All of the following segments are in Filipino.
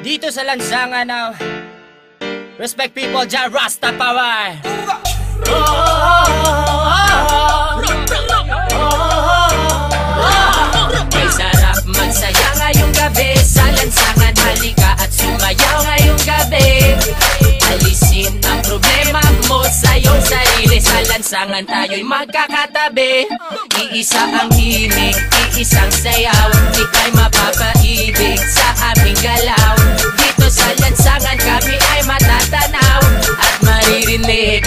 Dito sa lansangan ng Respect People, Jah Rastafari. May sarap magsaya ngayong gabi sa lansangan, halika at sumayaw ngayong gabi. Alisin ang problema mo sa iyong sarili, sa lansangan tayo'y magkakatabi. Iisa ang himig, iisang sayaw, ika'y mapapaibig sa aming galaw. Dito sa lansangan kami ay matatanaw at maririnig.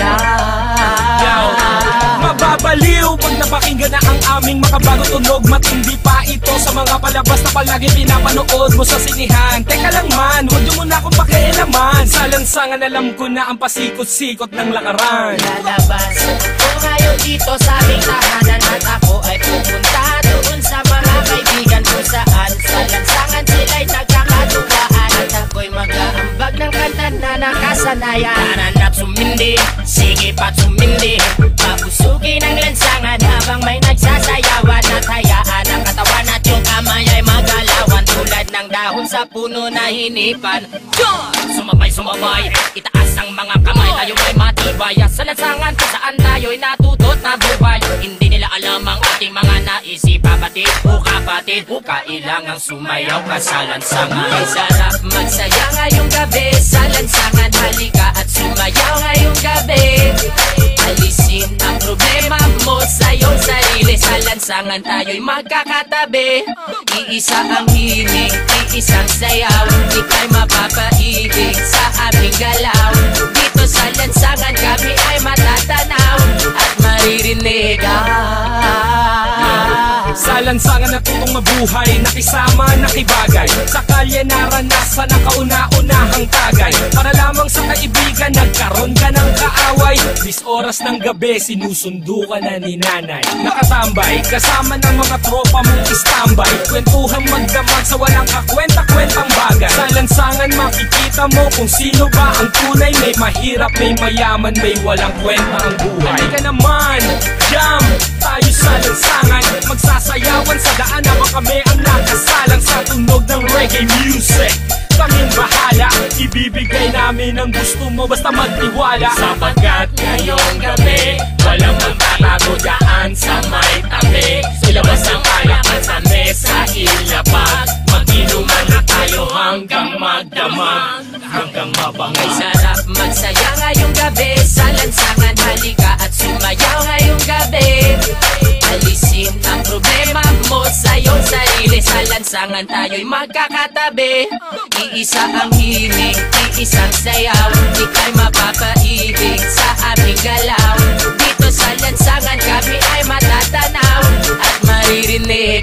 Mababaliw pag napakinggan na ang aming makabagong tunog. Matindi pa ito sa mga palabas na palagi pinapanood mo sa sinihan. Teka lang man, huwag niyo muna akong pakialaman. Sa lansangan alam ko na ang pasikot-sikot ng lakaran. Lalabas ko ngayon dito sa aming tahanan, at ako ay pupunta doon sa mga kaibigan ko saan sa lansangan sila'y nagkakatuwaan. At ako'y mag-aambag ng kanta na nakasanayan. Nananap sumindi, sige pa't sumindi, pausugin ang lansangan habang may nagsasayawan. At hayaan ang katawan at yung kamay ay magalawan tulad ng dahon sa puno na hinipan. Sumabay, itaas ang mga kamay, tayo ay matibay. Sa lansangan kung saan tayo'y natutot na buhay. Hindi nila alam ang ating mga naisip. Kapatid o kapatid, o kailangang sumayaw ka sa lansangan. May sarap magsaya ngayong gabi sa lansangan, halika at sumayaw ngayong gabi. Alisin ang problema mo sa iyong sarili, sa lansangan tayo'y magkakatabi. Iisa ang himig, iisang sayaw, ika'y mapapaibig sa aming galaw. Dito sa lansangan kami ay matatanaw at maririnig. Sa lansangan natutong mabuhay, nakisama, nakibagay. Sa kalye naranasan ang kauna-unahang tagay. Para lamang sa kaibigan, nagkaroon ka ng kaaway. 10 oras ng gabi, sinusundo ka na ni nanay. Nakatambay, kasama ng mga tropa mong istambay. Kwentuhang magdamag sa walang kakwenta-kwentang bagay. Sa lansangan makikita mo kung sino ba ang tunay. May mahirap, may mayaman, may walang kwenta ang buhay. Halika naman, jam tayo sa lansangan, magsasayawan sa daan habang kami ang nakasalang sa tunog ng reggae music. Kaming bahala, ibibigay namin ang gusto mo basta magtiwala. Sapagkat ngayong gabi, walang magtatago daan sa may tabi. Ilabas ang alakan sa mesa, ilapag, mag-inuman na tayo hanggang magdamag, hanggang mabangay. Sarap magsaya ngayong gabi sa lansangan, halika at sumayaw ngayong gabi. Alisin ang problema mo sa iyong sarili, sa lansangan tayo'y magkakatabi. Iisa ang himig, iisang sayaw, ika'y mapapaibig sa aming galaw. Dito sa lansangan kami ay matatanaw at maririnig.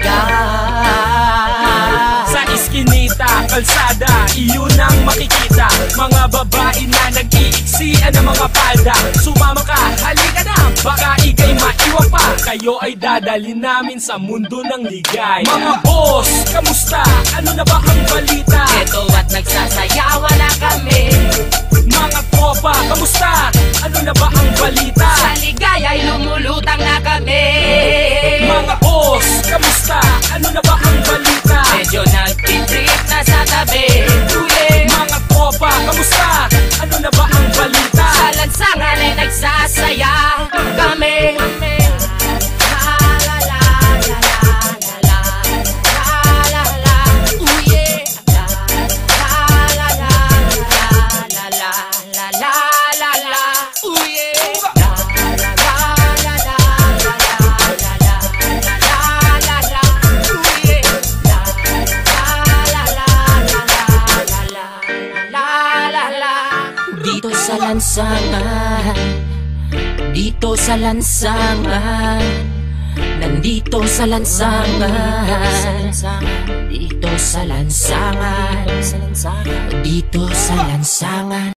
Sa iskinita, kalsada, iyon ang makikita. Mga babae na nag-iiksian ng mga palda. Sumama ka, halika na, baka ika'y maiwan pa. Kayo ay dadalhin namin sa mundo ng ligay. Mga boss, kamusta? Ano na ba ang balita? Eto at nagsasayawan na kami. Mga tropa, kamusta? Ano na ba ang balita? Sa ligaya'y lumulutang na kami. Mga boss, kamusta? Ano na ba ang balita? Medyo nagtitrip na sa tabi. Mga tropa, kamusta? Ano na ba ang balita? Sa lansangan ay nagsasaya kami. Dito sa lansangan, dito sa lansangan, nandito sa lansangan, dito sa lansangan, dito sa lansangan.